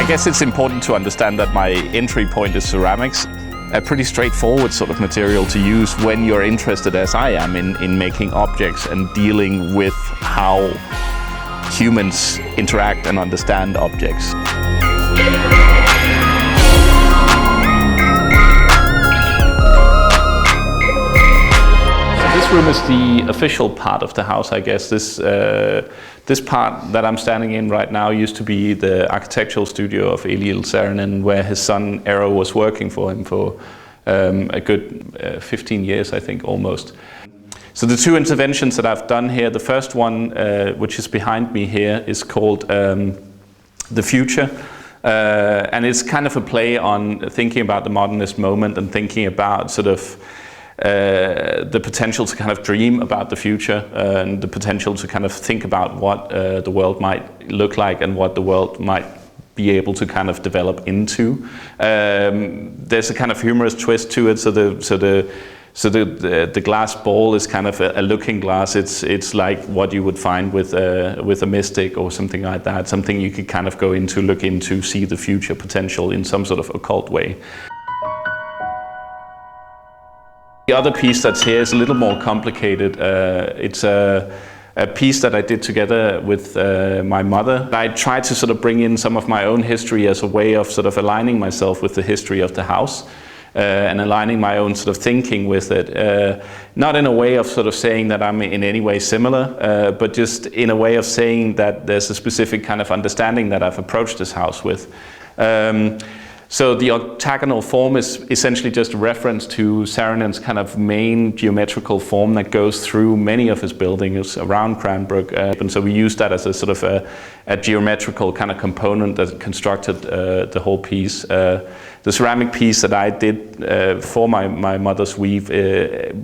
guess it's important to understand that my entry point is ceramics. A pretty straightforward sort of material to use when you're interested, as I am, in making objects and dealing with how humans interact and understand objects. This room is the official part of the house, I guess. This part that I'm standing in right now used to be the architectural studio of Eliel Saarinen, where his son Eero was working for him for a good 15 years, I think, almost. So the two interventions that I've done here, the first one, which is behind me here, is called The Future. And it's kind of a play on thinking about the modernist moment and thinking about sort of the potential to kind of dream about the future and the potential to kind of think about what the world might look like and what the world might be able to kind of develop into. There's a kind of humorous twist to it. So the glass ball is kind of a looking glass. It's like what you would find with a mystic or something like that. Something you could kind of go into, look into, see the future potential in some sort of occult way. The other piece that's here is a little more complicated. It's a piece that I did together with my mother. I tried to sort of bring in some of my own history as a way of sort of aligning myself with the history of the house and aligning my own sort of thinking with it. Not in a way of sort of saying that I'm in any way similar, but just in a way of saying that there's a specific kind of understanding that I've approached this house with. So the octagonal form is essentially just a reference to Saarinen's kind of main geometrical form that goes through many of his buildings around Cranbrook. And so we used that as a sort of a geometrical kind of component that constructed the whole piece. The ceramic piece that I did for my mother's weave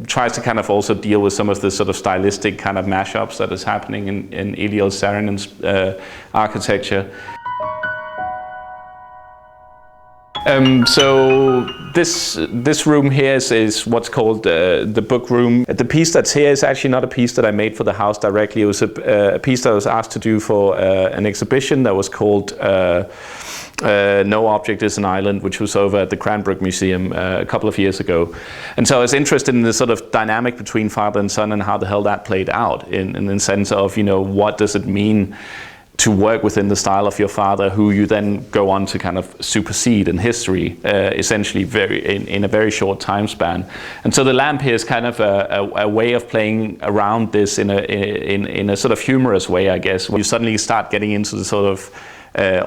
tries to kind of also deal with some of the sort of stylistic kind of mashups that is happening in Eliel Saarinen's architecture. So this room here is what's called the book room. The piece that's here is actually not a piece that I made for the house directly. It was a piece that I was asked to do for an exhibition that was called No Object is an Island, which was over at the Cranbrook Museum a couple of years ago. And so I was interested in the sort of dynamic between father and son and how the hell that played out in the sense of, you know, what does it mean to work within the style of your father, who you then go on to kind of supersede in history, essentially in a very short time span. And so the lamp here is kind of a way of playing around this in a sort of humorous way, I guess. When you suddenly start getting into the sort of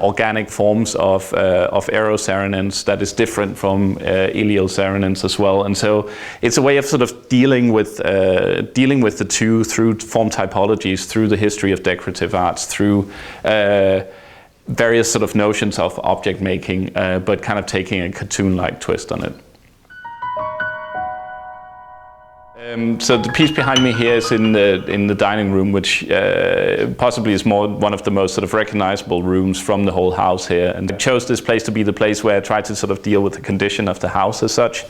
organic forms of Eero Saarinen's that is different from Eliel Saarinen's as well. And so it's a way of sort of dealing with the two through form typologies, through the history of decorative arts, through various sort of notions of object making, but kind of taking a cartoon-like twist on it. So the piece behind me here is in the dining room, which possibly is one of the most sort of recognizable rooms from the whole house here. And I chose this place to be the place where I tried to sort of deal with the condition of the house as such.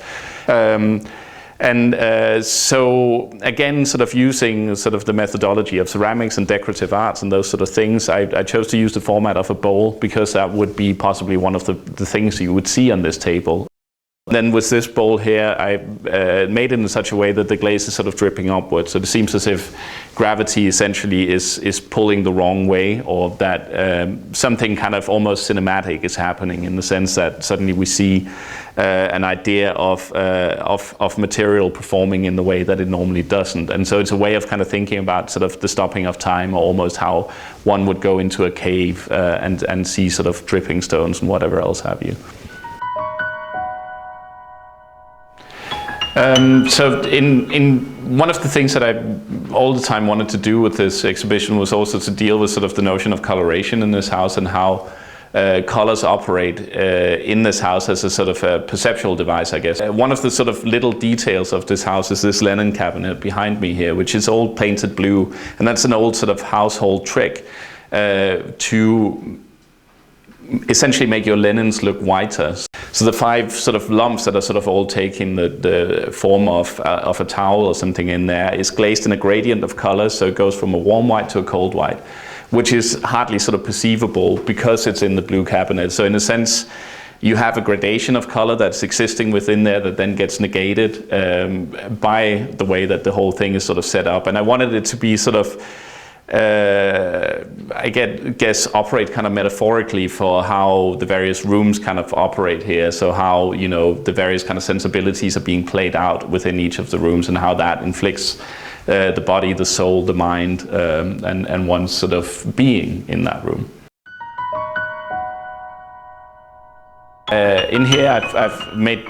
So again, sort of using sort of the methodology of ceramics and decorative arts and those sort of things, I chose to use the format of a bowl because that would be possibly one of the things you would see on this table. Then with this bowl here, I made it in such a way that the glaze is sort of dripping upwards. So it seems as if gravity essentially is pulling the wrong way, or that something kind of almost cinematic is happening in the sense that suddenly we see an idea of material performing in the way that it normally doesn't. And so it's a way of kind of thinking about sort of the stopping of time, or almost how one would go into a cave and see sort of dripping stones and whatever else have you. So in one of the things that I all the time wanted to do with this exhibition was also to deal with sort of the notion of coloration in this house and how colors operate in this house as a sort of a perceptual device, I guess. One of the sort of little details of this house is this linen cabinet behind me here, which is all painted blue, and that's an old sort of household trick to essentially make your linens look whiter. So the 5 sort of lumps that are sort of all taking the form of a towel or something in there is glazed in a gradient of colors, so it goes from a warm white to a cold white, which is hardly sort of perceivable because it's in the blue cabinet. So in a sense, you have a gradation of color that's existing within there that then gets negated by the way that the whole thing is sort of set up. And I wanted it to be sort of, I guess, operate kind of metaphorically for how the various rooms kind of operate here. So how, you know, the various kind of sensibilities are being played out within each of the rooms and how that inflicts the body, the soul, the mind, and one's sort of being in that room. In here, I've made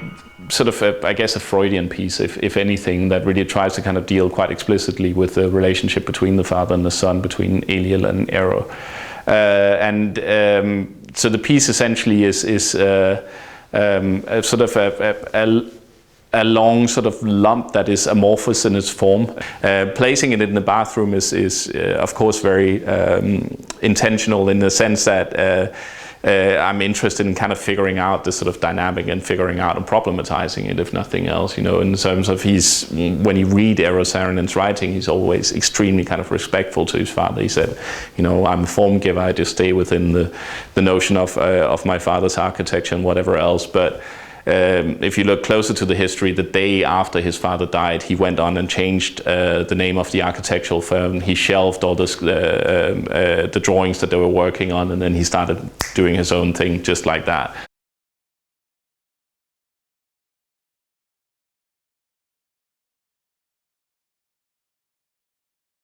sort of, I guess, a Freudian piece, if anything, that really tries to kind of deal quite explicitly with the relationship between the father and the son, between Eliel and Ero. So the piece essentially is a sort of a long sort of lump that is amorphous in its form. Placing it in the bathroom is of course very intentional in the sense that I'm interested in kind of figuring out this sort of dynamic and figuring out and problematizing it, if nothing else, you know, in terms of when you read Eero Saarinen's writing, he's always extremely kind of respectful to his father. He said, you know, I'm a form giver, I just stay within the notion of my father's architecture and whatever else. But if you look closer to the history, the day after his father died, he went on and changed the name of the architectural firm. He shelved all the drawings that they were working on, and then he started doing his own thing just like that.